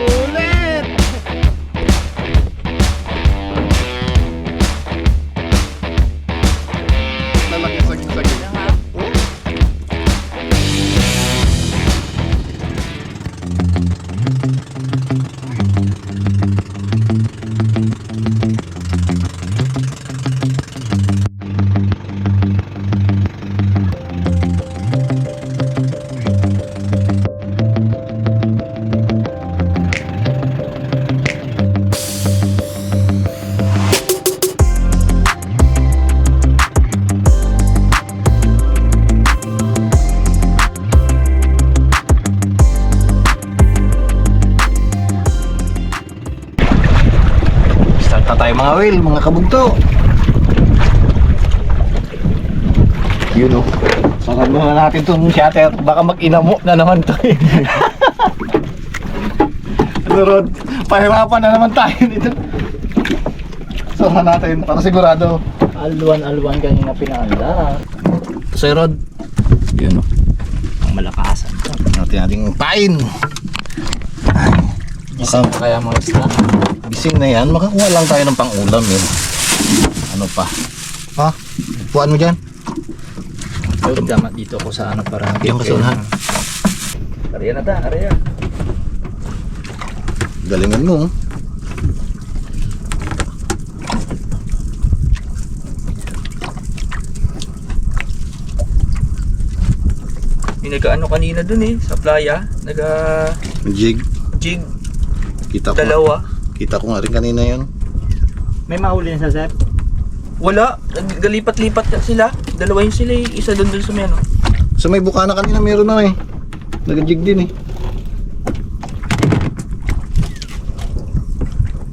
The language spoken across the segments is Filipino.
Ulit! Lalaki saging-saging. Start na tayo mga Will, mga kabugto. Yun o. Sarap na natin itong shutter. Baka mag-inamo na naman to eh. Ano Rod? Pahirapan na naman tayo dito. Sarap natin para sigurado. Alwan kanina pinanda. Sir Rod. Yun o. Ang malakasan. Nating pain. Gising kaya mga isla. Gising na yan. Makakuha lang tayo ng pang-ulam eh. Ano pa? Ha? Puan mo dyan? Damat dito ko sa ano para Yung kasunahan. Area na ta, area. Galingan mo. Yung nag-ano kanina dun eh, sa playa. Jig. Jig, Kita ko. dalawa. Kita ko nga rin kanina yun. May mahuli na sa Zep? Wala, nagalipat-lipat na sila. Dalawa yun sila eh, isa dun sa may ano. Sa may bukana kanina meron na eh. Nag-jig din eh.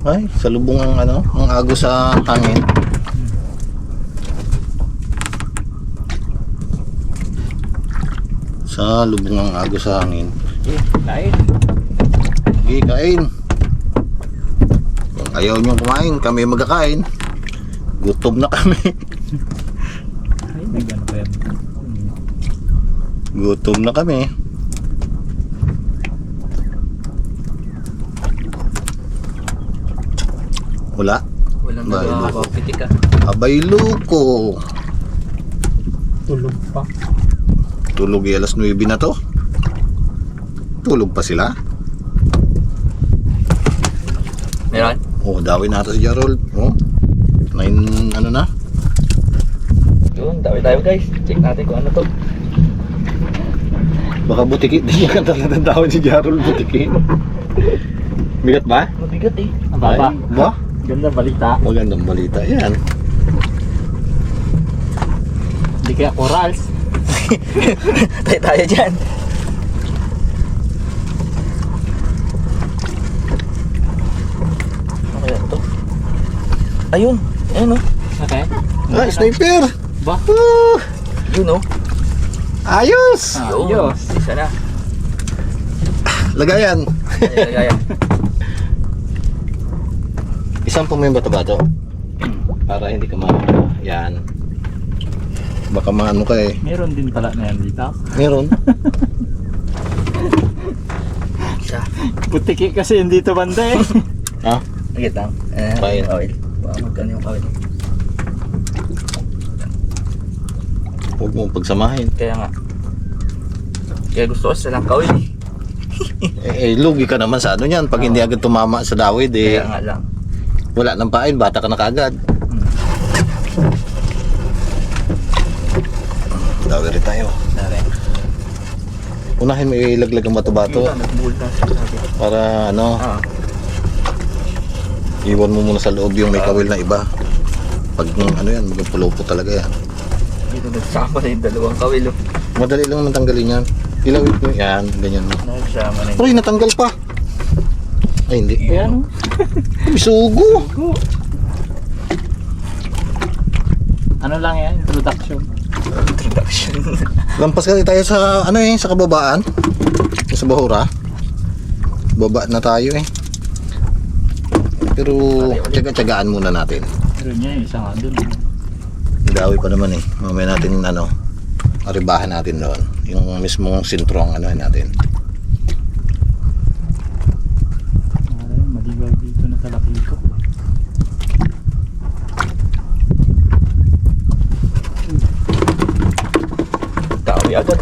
Ay, sa lubong ang ano, ang agos sa hangin. Sa lubong ang agos sa hangin. Lain. Sige, kain. Kung ayaw nyo kumain, kami magkakain. Gutom na kami. Ay, nagano pa yan. Gutom na kami. Wala. Walang Bye, nagpapitik ah. Abay luko. Tulog pa. Tulog eh, alas 9 na to. Tulog pa sila. Meron? Oh, dawin natin si Jarol. Oh. 9 ano na? Yun, dami tayo guys. Check natin kung ano to. Baka butiki. Di niya kanta na dawin si Jarol butiki. Bigat ba? Mabigat eh. Ang baba. Ay, ba? Ganda balita. Magandang balita yan. Hindi kaya corals. Tayo dyan. Ano kaya to? Ayun, ayun oh. Okay. Ah, sniper! Ba? Yun oh. Ayos! Ayos. Isa na. Lagayan. Ayan. Isang po may bato-bato. Para hindi ka yan. Baka maano ka eh. Meron din pala na yan dito. Meron. Isa. Butiki kasi hindi to banda eh. Ha? Agit lang. Fine. Kawil. Baka magkano yung kawil. Huwag mo pagsamahin. Kaya nga. Kaya gusto ko silang kawil eh. Lugi ka naman sa ano yan. Pag hindi agad tumama sa dawid eh. Kaya nga lang. Wala nang pain, bata ka na kagad. Dawid rin tayo. Dari. Unahin mo ilaglag ang bato-bato. Yun na, nagbuhol na siya sabi. Para ano, Ah. iwan mo muna sa loob yung may kawil na iba. Pag ano yan, magpulopo talaga yan. Dito nagsama na yung dalawang kawil oh. Madali lang naman tanggalin yan. Ilawit mo yan, ganyan mo. Nagsama na yung... Uy, natanggal pa. Ay, hindi. Ayan. May sugo. Ano lang yan? Introduction. Introduction. Lampas kasi tayo sa ano sa kababaan. Sa Bahura. Baba na tayo eh. Pero tiyaga-tiyagaan muna natin. Meron niya yung isa nga dun. Dawi pa naman eh. Mamaya natin aribahan natin doon. Yung mismong sintro ang ano natin. Ay, maligaw dito na talaki ko. Dami agad.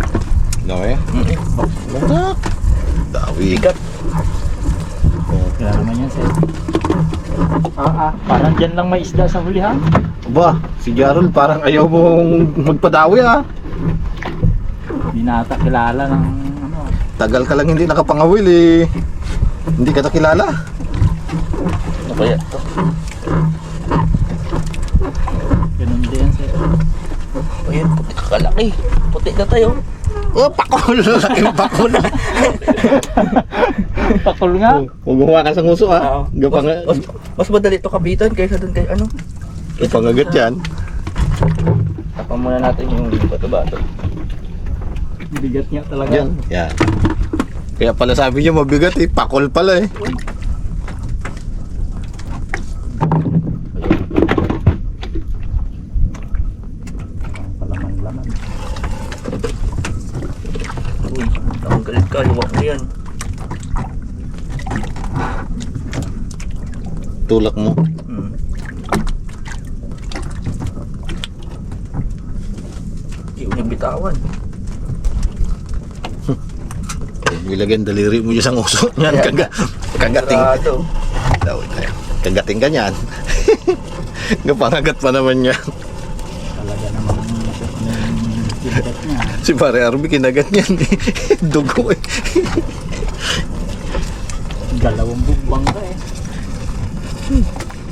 No eh? Batak! Dawi. Bigat. Kaya naman yan, sir. Parang dyan lang may isda sa hulihan. Ba, si Jarol parang ayaw mong magpadawi ah. Hindi na ata kilala ng ano. Tagal ka lang hindi nakapangawil eh. Hindi ka na kilala. Ano kaya ito? Ganun din yan, sir. Ayan, puti kakalaki. Puti na tayo. Oh, pakol! Laking pakol! Pakul nga. Huwag gumawa ka sa nguso ah. Oo. Gapang, Mas madali ito kapitan kaysa dun kay ano. gapangagat yan. Tapan muna natin yung bato-bato. Bigat nga talaga. Yan. Yan. Kaya pala sabi niyo mabigat eh. Pakol pala eh. Palaman-laman. Uy, tanggal ka. Luwak na yan. Tulak mo. Hindi ko niyang bitawan. Ilagyan daliri mo yung sa nguso niyan. Kagating. Sarado. Kagating ka niyan. Gapangagat pa naman niya. Talaga namang bigat niya. Si Pare Arby kinagat niyan eh. Dugo eh. Dalawang bugbang ka eh.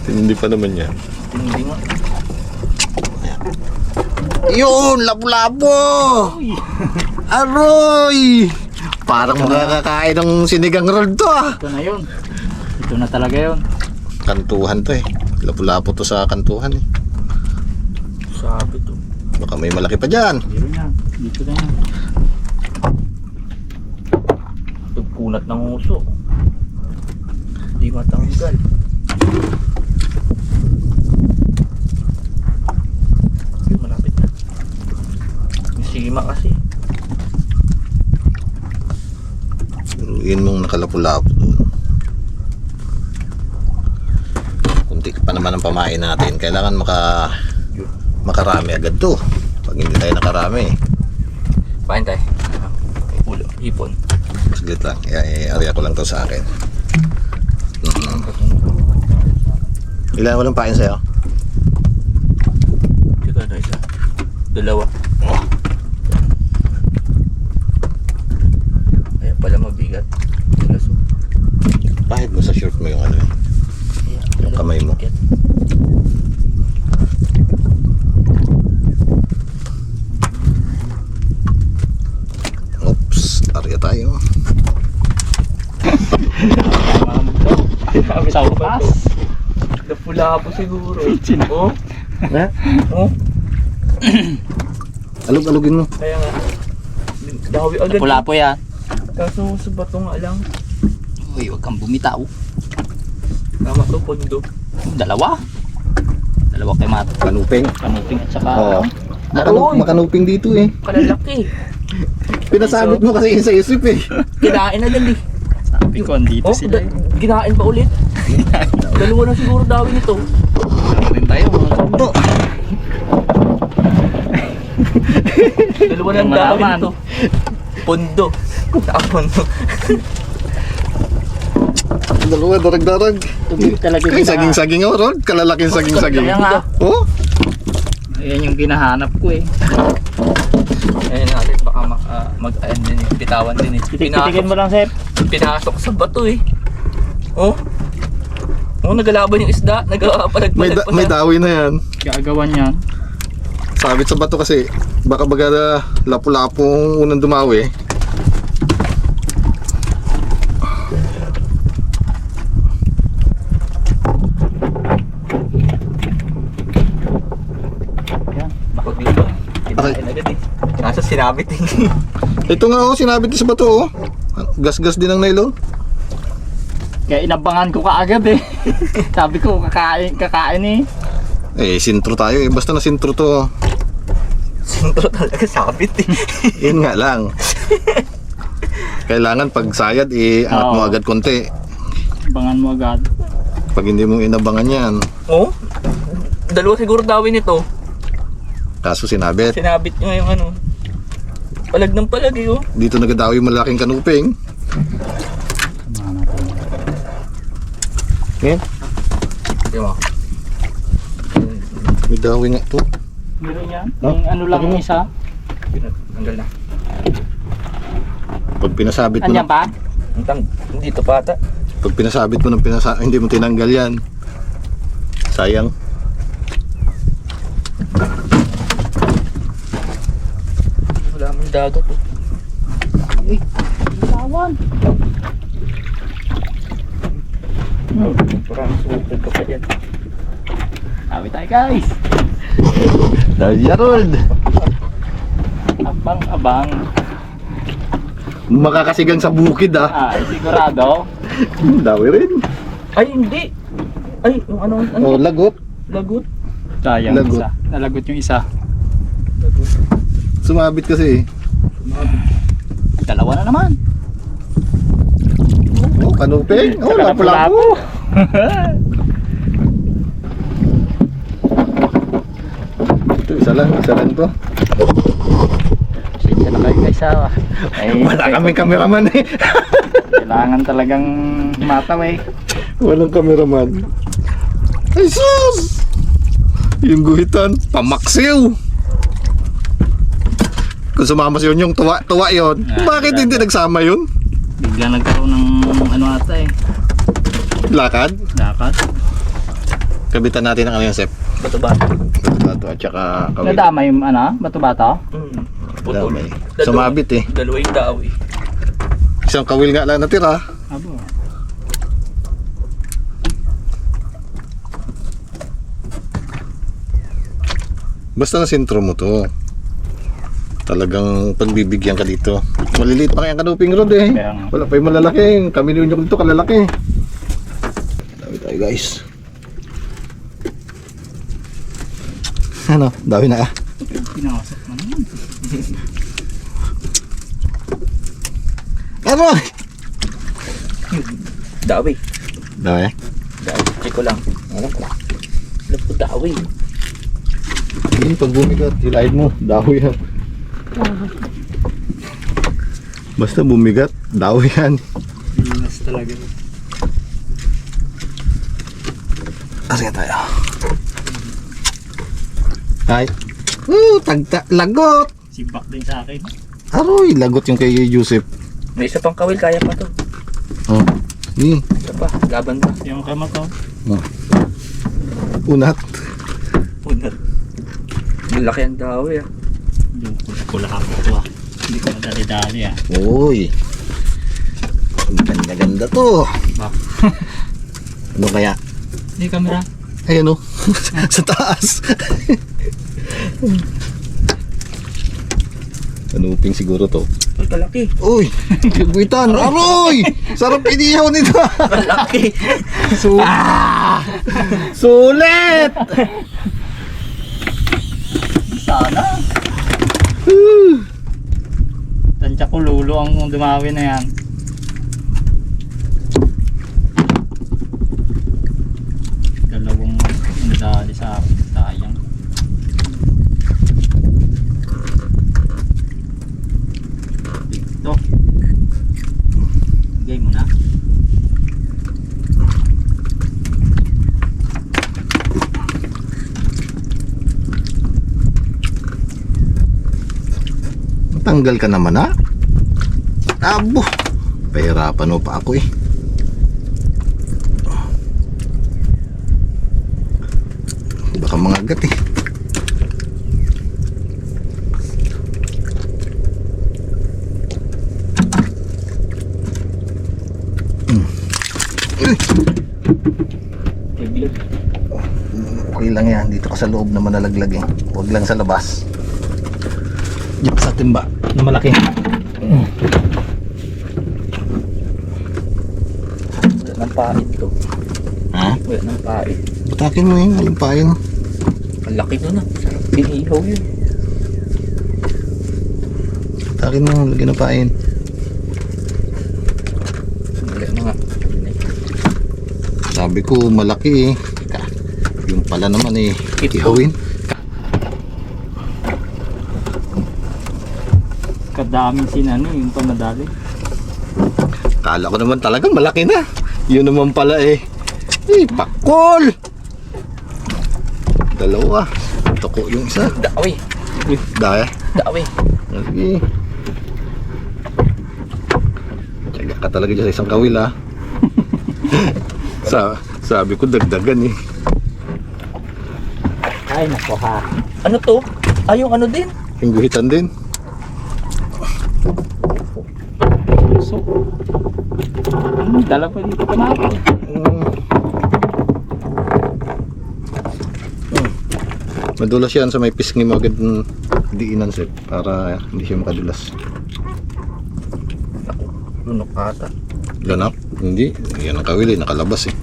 Hindi pa naman niya. Hindi nga. Yun! Labo-labo! Uy! Aroy! Parang makakakain ng sinigang roll to ah. Ito na yun. Ito na talaga yun. Kantuhan to eh. Lapu-lapo to sa kantuhan eh. Sabi to. Baka may malaki pa dyan. Biro niya. Dito na yan. Pagkunat ng uso. Hindi matanggal. Malapit na. Yung sima kasi. Yun mong nakalapu-lapo doon. Kunti pa naman ang pamain natin. Kailangan makarami agad to. Pag hindi tayo nakarami. Pain tayo. Ulo. Hipon. Saglit lang. I-area ko lang to sa akin. Ilan walang pain sa'yo? Ito na isa. Dalawa. Kaya pala mabigat. Laso. Bahid mo sa shirt mo yung ano eh. Yung kamay mo. Oops. Area tayo. Sa upas. Napula po siguro. Sino? Oh? Ha? Oh? Alog-alogin mo. Kaya nga. Dawi agad. Pula po yan. Kaso sa bato nga lang. Uy, huwag kang bumitaw. Tama to, pondo. Dalawa. Dalawa kay Mato. Kanuping. Kanuping at saka... Oo. Aroy! Makanuping dito eh. Kalalaki. Pinasabit mo kasi sa isip eh. Kinain na dali. Sabi ko, andito Oh, sila. ginain pa ulit. Dalawa na siguro dawi nito. Rin tayo mga Ito. Dalawa na ang dawi nito. Pondo. Pondo. Dalawa, darag-darag. talaga Ay, saging-saging ako, Rod. Kalalaking saging-saging. Kaya nga. Oh? Ayan yung pinahanap ko eh. Ayun natin, baka mag-end din eh. Bitawan din eh. Titik-titikin mo lang, sir. Pinasok sa bato eh. Oh? Oh, nagalaban yung isda. Nagpalag-palag pa May siya. dawi na yan. Gagawan yan. Sabit sa bato kasi baka baga lapu-lapo ang unang dumawi. Ayan. Ako dito. Kinain agad eh. Kaso sinabit eh. Ito nga oh, sinabit din sa bato oh. Gas-gas din ang nylon. Kaya inabangan ko kaagad eh. Sabi ko, kakain eh. Eh, sintro tayo eh. Basta na sintro to. Sintro talaga sabit eh. Yun nga lang. Kailangan pag sayad, angat mo Oo. agad konti. Abangan mo agad. Pag hindi mo inabangan yan, Oh? Dalawa siguro dawin ito. kaso sinabit. Sinabit nyo yung ano. Palag ng palag eh oh. Dito nagadawi yung malaking kanuping. Abangan natin. Yan. Di ba? May dawi nga to. Meron yan? No? Yung ano lang Sabi mo. yung isa? Tanggal na. Pag pinasabit mo Andiyan na, pa? Dito pa ata. pag pinasabit mo ng hindi mo tinanggal yan. Sayang. Wala mong dagat oh. Lawan. Parang super ka pa dyan. Sabi tayo guys. Dahil Harold. Abang-abang. Makakasigang sa bukid ah. Sigurado. Dawi rin. Ay hindi. Ay yung ano. Oh, lagot. Lagot. Sayang Lagot. isa. Nalagot yung isa. Lagot. Sumabit kasi. Dalawa na naman. Oh, kanuping. Oh, Saka lapu-lapu. Ito, isa lang to. Pasensya na kayo guys ha. Ay, Wala kaming kameraman eh. kailangan talagang mataw eh. Walang kameraman. Ay sus! Yung guhitan, pamaksiw. Kung sumama si yung tuwa yun, bakit hindi nagsama yun? Bigla nagkaroon ng ano ata eh. Lakad? Dapat. Kabitan natin ang ano yung sep. Bato-bato. Bato at saka kawil. Nadama yung ano, bato-bato. Putol. Damay. Sumabit eh. Dalawa yung daw eh. Isang kawil nga lang natira. Abo. Basta na sentro mo to. Talagang pagbibigyan ka dito. Maliliit pa kaya ang kanuping rod eh. Kaya nga. Wala pa yung malalaki. Kami ninyo dito kalalaki. Dami tayo guys. Ano? Dami na ah. Pinasok mo naman. Ano? Dawi. Dami. Dawi. Check ko lang. Alam ko. Alam ko dawi. Hindi, pag bumigat, hilahin mo. Daho yan. Basta bumigat, daho yan. Pinas talaga. Asya tayo. Ay. Lagot. Sibak din sa akin. Aroy, lagot yung kay Joseph. May isa pang kawil. Kaya pa to. Oh. Ni. Isa pa. Laban pa. Yung kama to. Oh. Unat. Unat. Malaki ang dawi ah. Yung kulahap ko ah. Hindi ko madali-dali ah. Uy. Ganda-ganda to. Ba? Ano kaya? Hindi camera. Ayan o. Sa taas. Kanuping siguro to. Ay, kalaki. Uy! Kagwitan! Aroy! Sarap inihaw nito! Kalaki. Sulit! Sana. Tansya ko lulo ang dumawi na yan. Dalawang nadali sa akin. Sayang. Ito. Bigay mo na. Tanggal ka naman ha? Abo! Pahirapan mo pa ako eh. Baka mga agat eh. Biglag. Okay lang yan. Dito ka sa loob na manalaglag eh. Huwag lang sa labas. Diyan ka sa timba na malaki. Wala ng pait to. Ha? Wala ng pait. Butakin mo yun. Alimpain. Ang laki nun ah. Sarap pinihaw yun. Takin mo, lagyan ng pain. Wala na nga. Sabi ko malaki eh. Teka, yung pala naman eh, ihawin. Kadaming sinano yung pamadali. Kala ko naman talaga malaki na. Yun naman pala eh. Eh, pakol! Dalawa. Tuko yung isa. Dawi. Daya. Dawi. Sige. Tsaga ka talaga dyan sa isang kawil ha. Sabi ko dagdagan eh. Ay, nako ha. Ano to? Ay, yung ano din. Yung guhitan din. So, dala pa dito kamapon. Madulas yan sa may pisngi mo agad ng diinan sir para hindi siya makadulas. Lunok ata. Ganap? Hindi. Yan ang kawil eh. Nakalabas eh.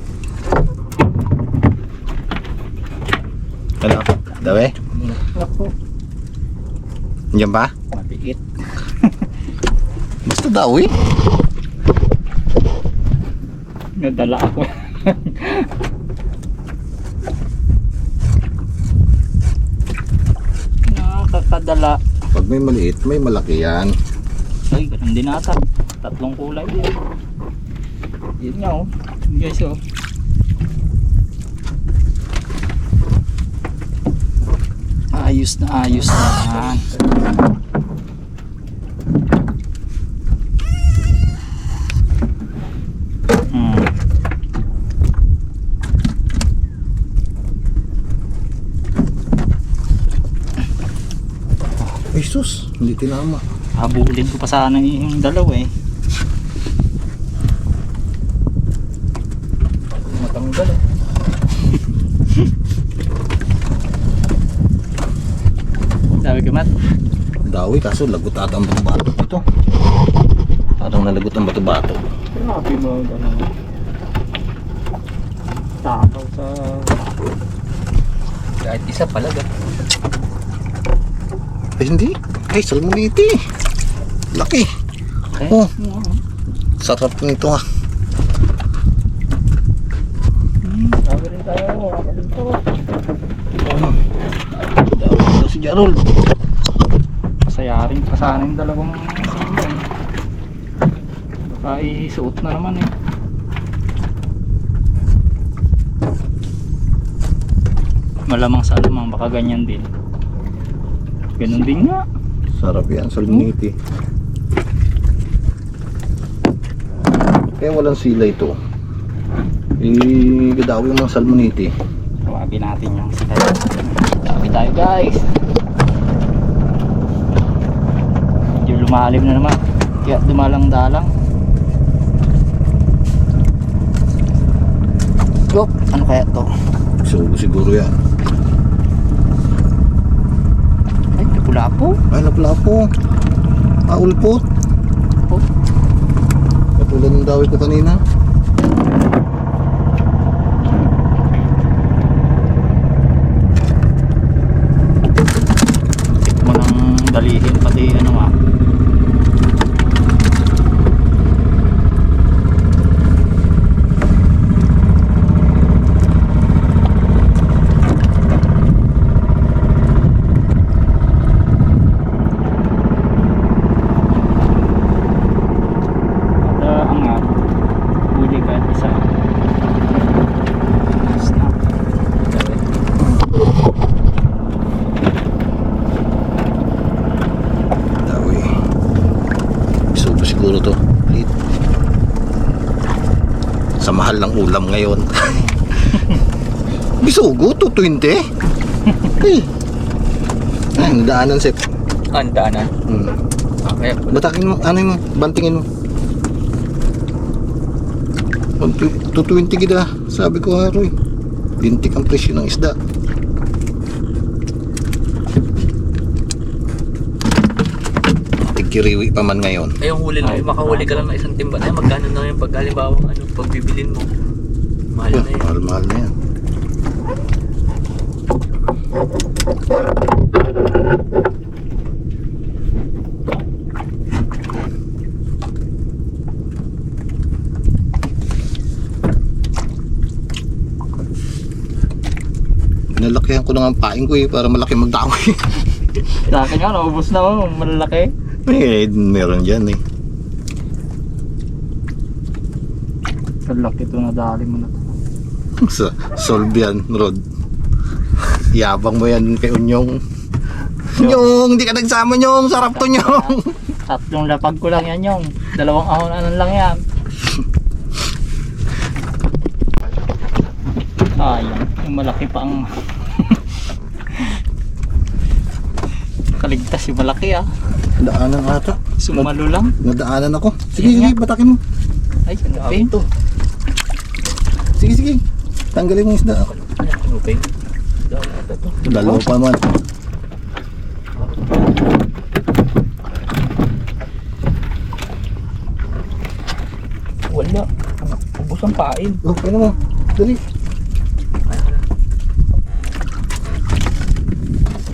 Ano? Dawe? Nako, Diyan ba? maliit. Basta daw eh. Nadala ako. Nakakadala. Pag may maliit, may malaki yan. Ay, ganun din ata. Tatlong kulay din. Yun nga oh. Yun guys oh. Ayos na ayos na. Ay sus, hindi tinama. Habulin ko pa sana yung dalawa eh. Matanggal eh. Sabi ko Matt, Dawi kaso lagot ata ang bato-bato dito. Parang nalagot ang bato-bato. grabe mo gano'n. Takaw sa... Kahit isa palaga. Ay hindi. Ay salmoniti. Laki. Okay. Oh, sarap nito ha. Sabi rin tayo. Dito. Dawi daw si Jarol. Pasayarin pa sana yung dalawang singgan. Baka isuot na naman eh. Malamang sa alamang baka ganyan din. Ganun din nga. Sarap yan, salmoniti. Kaya walang sila ito. Gadawi yung mga salmoniti. Tawabi natin yung sila. Tawabi tayo guys. Medyo lumalim na naman. Kaya dumalang-dalang. Yup, ano kaya to? Siguro yan. Ay, lapu-lapu. Ay, lapu-lapu. Ulpot. Oh. Katulad ng dawi ko kanina. Mo nang dalihin pati ano nga. Angat. Huli ka isa. Snap. Dawi. Isubo siguro to. Lit. Sa mahal ng ulam ngayon. Bisugo to 20. Hey. Ay, ang daanan sip. Ang daanan. Okay. Batakin mo, ano yung bantingin mo? 220 gida, sabi ko Haroy. Bintik ang presyo ng isda. Tigkiriwi pa man ngayon. Ay, yung huli lang. Makahuli ka lang ng isang timba na yan. Magkano na yung pagkalimbawang ano, pagbibilin mo. Mahal na yan. Mahal-mahal na yan. Pinalakihan ko na ang pain ko eh, para malaki magdawi. Sa akin nga, naubos na oh, malalaki. Eh, meron dyan eh. Malaki ito na dali mo na. Solve yan, Rod. Yabang mo yan kay Unyong. Unyong, hindi ka nagsama Nyong. Sarap to Nyong. Tatlong lapag ko lang yan yung. 2 ahonan lang yan. Ayan, yung malaki pa ang kaligtas yung malaki ah. Daanan ata. Sumalo lang. Nadaanan ako. Sige, sige, batakin mo. Ay, kanuping to. Sige, sige. Tanggalin mo yung isda. Kanuping. Dami ata to. Dalawa pa man. Wala. Ubus ang pain. Oh, kaya mo. Dali.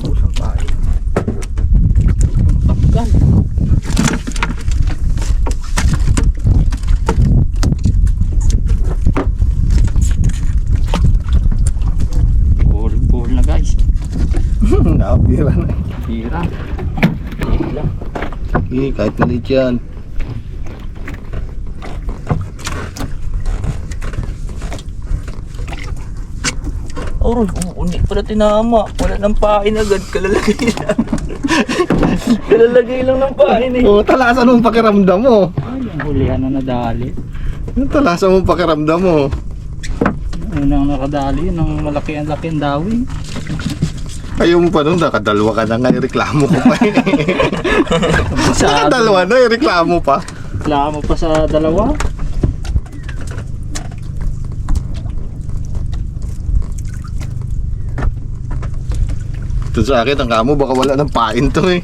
Ubus ang pain. Takgal. Buhol na guys. Nakapira na. Bira. Lang. Eh, kahit maliit yan. Aroy, hindi pala tinama. Wala ng pain agad. Kalalagay lang. Kalalagay lang ng pain eh. Oh, talasan mong pakiramdam mo. Ay, yung hulihan na nadali. Talasan mong pakiramdam mo. Unang nakadali, nang malaki ang laki ang dawi. Ayaw mo pa nun, nakadalawa ka na nga, reklamo ko pa eh. Sa Nakadalawa na, reklamo pa. reklamo pa sa dalawa. Ito sa akin, ang kamo, baka wala ng pain to eh.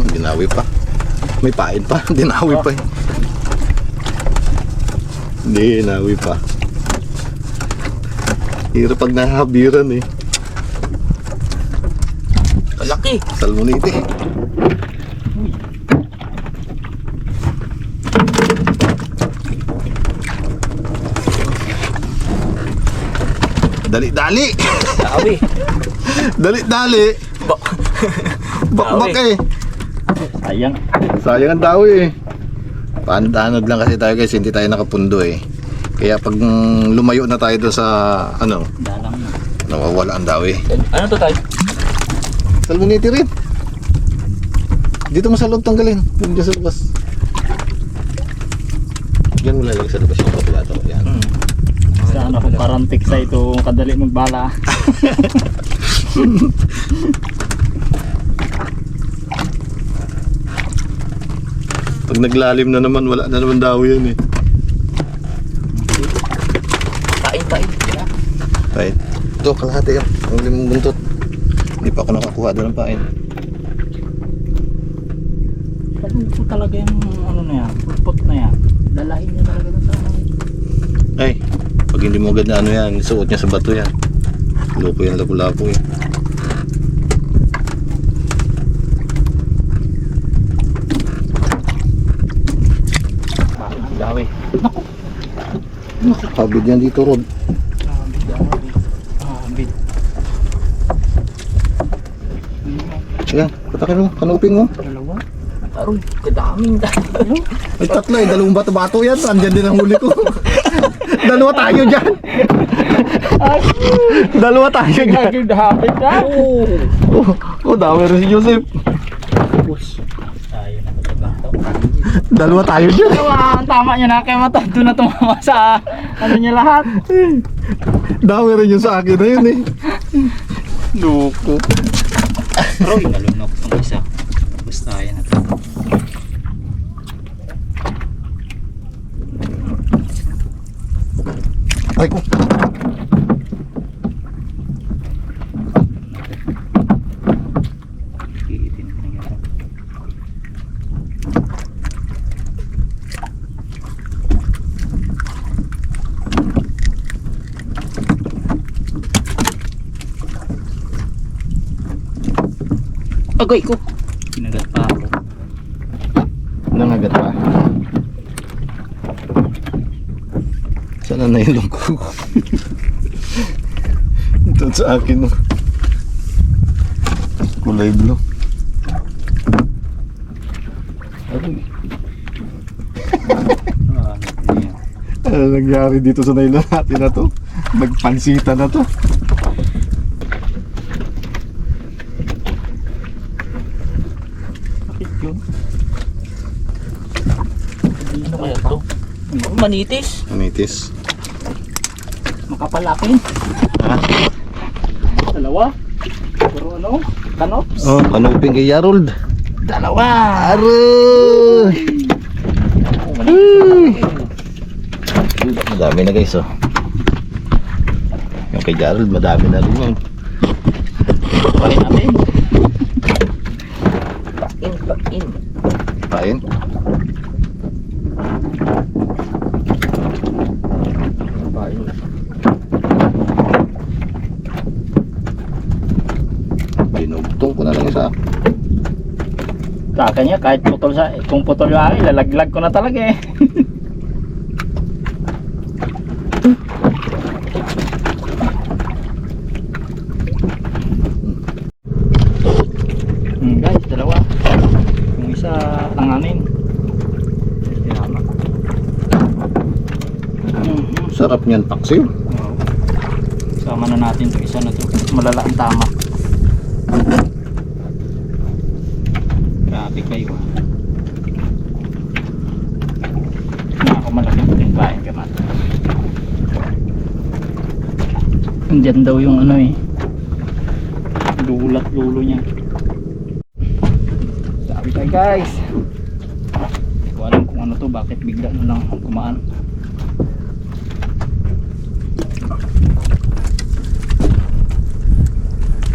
Dinawi pa. May pain pa, dinawi pa eh. Hindi, dinawi pa. Hirap pag nahabiran eh. Kalaki. Salmonite. Dali-dali. Sabi. Dali-dali. Bakbak eh. Sayang. Sayang ang tao eh. Paantanod lang kasi tayo guys, hindi tayo nakapundo eh. Kaya pag lumayo na tayo doon sa ano, Dalang na. nawawala ang dawi. Ano to tayo? Salmonite rin. Dito mo sa loob tanggalin. Doon dyan sa labas. Yan mo lalagay sa labas yung kapulato. Yan. Sa ano kung karantik sa ito kadali magbala. Pag naglalim na naman, wala na naman dawi yan eh. Pain. Right. Ito, kalahati yan. Ang limang buntot. Hindi pa ako nakakuha doon ng pain. Palupo talaga yung ano na yan, pulpot na yan. Dalahin niya talaga ng tama. Ay, pag hindi mo agad na ano yan, isuot niya sa bato yan. Lupo yan, lapu-lapo eh. Dawi. Nakakabid yan dito, Rod. Bid. Yan, patakin mo, kanupin mo. Dalawa. Aroy, kadaming dami. Ay, tatlo eh, dalawang bato-bato yan. Andyan din ang huli ko. Dalawa tayo dyan. Dalawa tayo dyan. Hapit na. Oh, dami rin si Joseph. Ayun na pagkabato. Dalawa tayo dyan. Dalawa, ang tama niya na kay mata. Doon na tumama sa ano niya lahat. Dami rin yung sa akin na yun eh. Loko. Roy, nalunok itong isa. Basta yan natin. Ay ko. Iitin ko na yan. Agay ko. Kinagat pa ako. Nangagat pa. Sa Sana na ilong ko. Ito sa akin, no. Kulay blue. Ano nangyari dito sa nylon natin na to? Nagpansita na to. Bakit yun? Ano kaya to? Manitis. Manitis. Makapalaki. Ha? Dalawa. Pero ano? Kanops. Oh, kanuping kay Yarold. Dalawa. Aroy! Oh, maliit. Madami na guys, oh. Yung kay Yarold, madami na rin yun. Parin natin. Pain. Pain. Pain. Binugtong ko na lang isa. Sa akin niya, kahit putol kung putol yung akin, lalaglag ko na talaga eh. Guys, dalawa. Yung isa, tanganin. Tama. Sarap niyan, paksiw. Oo. Sama na natin to isa na to. Malala ang tama. Grabe kayo ah. Ako malaki po yung bahay kamat. Andyan daw yung ano eh. Lulat lulo niya. Sabi tayo guys. Hindi ko alam kung ano to. Bakit bigla na lang kumaan.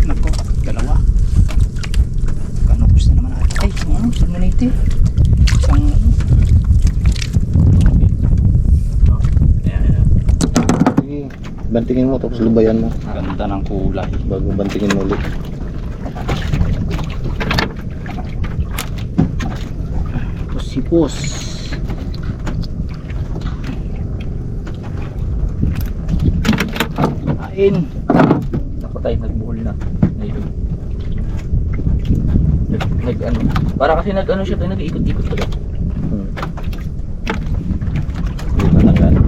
Nako, dalawa. Kanopos na naman natin. Ay, ano? Saan maniti? Isang ano? Sige, bantingin mo tapos lubayan mo. Ganda ng kulay. Bago bantingin mo ulit. Sipos. Kain. Ako tayo nagbuhol na. Ngayon. Nag-ano. Para kasi nag-ano siya tayo, nag-iikot-ikot tayo. Hindi pa nagal.